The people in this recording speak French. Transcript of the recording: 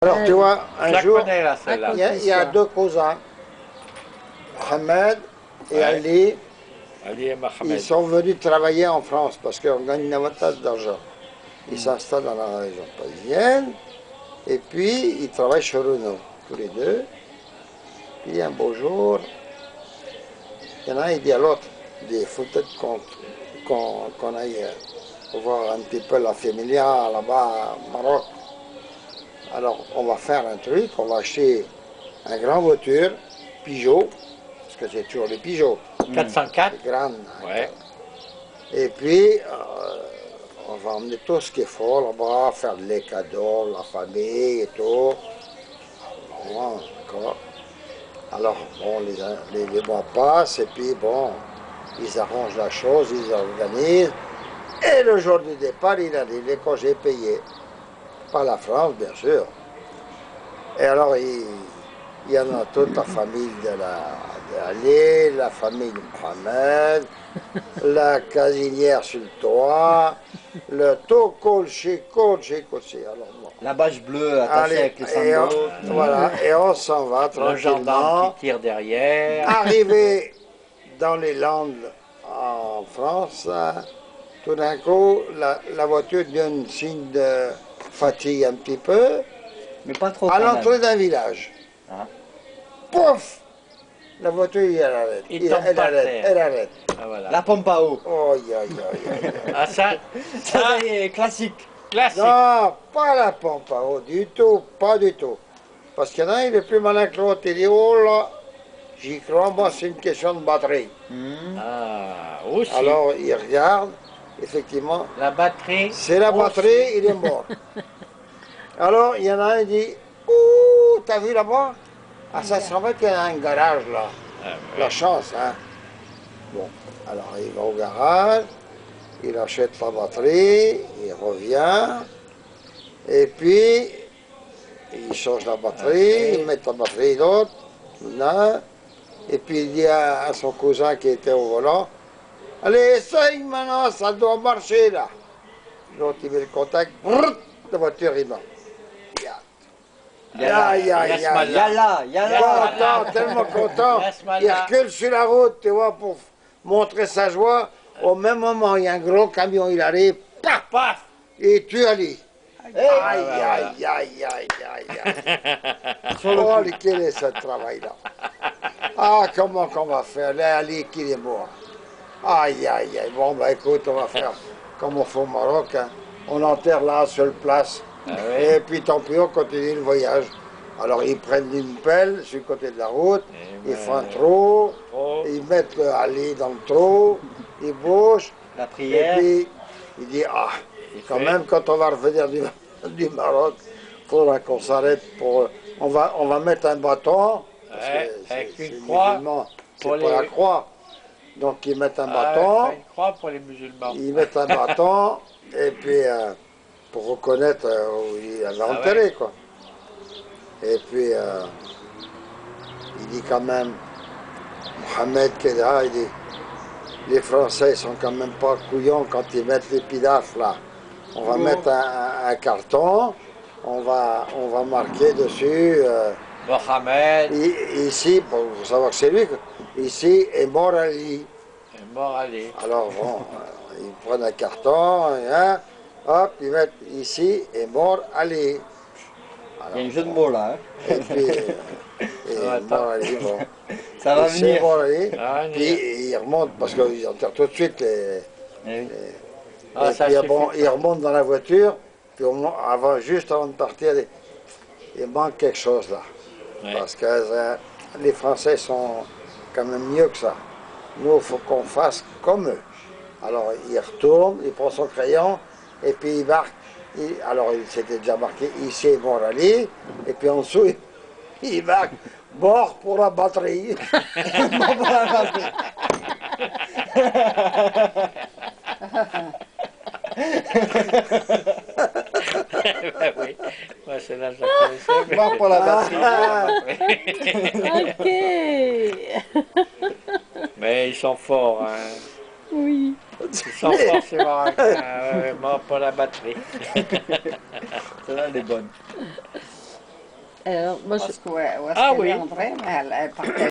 Alors tu vois, Je la connais là, celle-là. il y a deux cousins, Mohamed et Ouais. Ali. Ali et Ils Mohamed. sont venus travailler en France parce qu'on gagne davantage d'argent. Ils s'installent dans la région parisienne et puis ils travaillent chez Renault, tous les deux. Puis un beau jour, il y en a un, il dit à l'autre, il faut peut-être qu'on aille voir un petit peu la familia là-bas au Maroc. Alors on va faire un truc, on va acheter une grande voiture, Peugeot, parce que c'est toujours les Peugeot. 404. Les grandes. Ouais. Et puis, on va emmener tout ce qu'il faut là-bas, faire les cadeaux, la famille et tout. Bon, d'accord. Alors, bon, les mois passent et puis, bon, ils arrangent la chose, ils organisent. Et le jour du départ, il arrive, les congés payés. Par la France, bien sûr. Et alors, il y en a toute la famille Ali, la famille de Mohamed, la casinière sur le toit, le tout colché. Alors, bon. La bâche bleue attachée Allez, avec les sandaux. voilà, et on s'en va Le gendarme tranquillement. qui tire derrière. Arrivé dans les Landes en France, tout d'un coup, la voiture donne signe de fatigue un petit peu. Mais pas trop À quand même. l'entrée d'un village. Hein? Pouf! La voiture, elle arrête. Il tombe Elle par arrête, terre. elle arrête. Ah, voilà. La pompe à eau. Oh, aïe, aïe, aïe, aïe. Ah, ça, Ça c'est classique. classique. Non, pas la pompe à eau, du tout, pas du tout. Parce qu'il y en a un, il est plus malin que l'autre. Il dit, oh là, j'y crois, moi, c'est une question de batterie. Ah, aussi. Alors, il regarde, effectivement, La batterie. c'est la aussi. batterie, il est mort. Alors, il y en a un, il dit, ouh, t'as vu là-bas? À 500 mètres, il y a un garage là. Ah, ouais. La chance, hein. Bon, alors il va au garage, il achète la batterie, il revient, et puis il change la batterie, il met la batterie d'autre, là, et puis il dit à son cousin qui était au volant, allez, essaye maintenant, ça doit marcher là. L'autre il met le contact, brrrt, la voiture il marche. Aïe, aïe, aïe, aïe. Yalla. Content, tellement content. Il recule sur la route, tu vois, pour montrer sa joie. Au même moment, il y a un gros camion, il arrive, paf, Paf. et tue Ali. Aïe, voilà. aïe, aïe, aïe, aïe, aïe. Oh, quel est ce travail-là? Ah, comment qu'on va faire? Là, Ali, qui est mort. Aïe, aïe, aïe. Bon, bah écoute, on va faire comme on fait au Maroc. Hein. On enterre là, seule place. Ah oui. Et puis tant pis, on continue le voyage. Alors ils prennent une pelle sur le côté de la route, ils font un trou, ils mettent le Ali dans le trou, ils bouchent. La Et prière. puis il dit, ah, quand même, quand on va revenir du Maroc, il faudra qu'on s'arrête pour... On va mettre un bâton, parce Ouais, que avec c'est une croix musulman, c'est pour pas les- la croix. Donc ils mettent un Ah, bâton. ouais, une croix pour les musulmans. Ils mettent un bâton, et puis pour reconnaître où il avait enterré, ouais. quoi. Et puis il dit quand même, Mohamed Kedra, il dit, les Français sont quand même pas couillons quand ils mettent l'épitaphe là. On va mettre un carton, on va marquer dessus, Mohamed ici, pour savoir que c'est lui, ici est mort Ali. est mort Ali. Alors bon, ils prennent un carton, hein, hop, ils mettent ici est mort Ali. Il y a un jeu de mots là. Hein. Et puis, va mort Ali, bon. Ça va Ici, venir. mort Ali. Ça va venir. Puis ils remontent, parce qu'ils enterrent tout de suite les... Eh oui. Ah, et ça puis suffit. bon, ils remontent dans la voiture, puis juste avant de partir, il manque quelque chose là. Ouais. Parce que les Français sont quand même mieux que ça. Nous, il faut qu'on fasse comme eux. Alors, il retourne, il prend son crayon, et puis il marque. Alors, il s'était déjà marqué ici est mort Ali, et puis en dessous, il marque mort pour la batterie. Ben oui, moi celle-là je la connaissais. Mais... Mort pour la batterie. Ok. mais ils sont forts, hein. Oui. Ils sont forts ces Marocains, mort pour la batterie. Celle-là elle est bonne. Alors, moi, je... Parce que où est-ce Ah qu'elle oui. est entrée, mais elle partait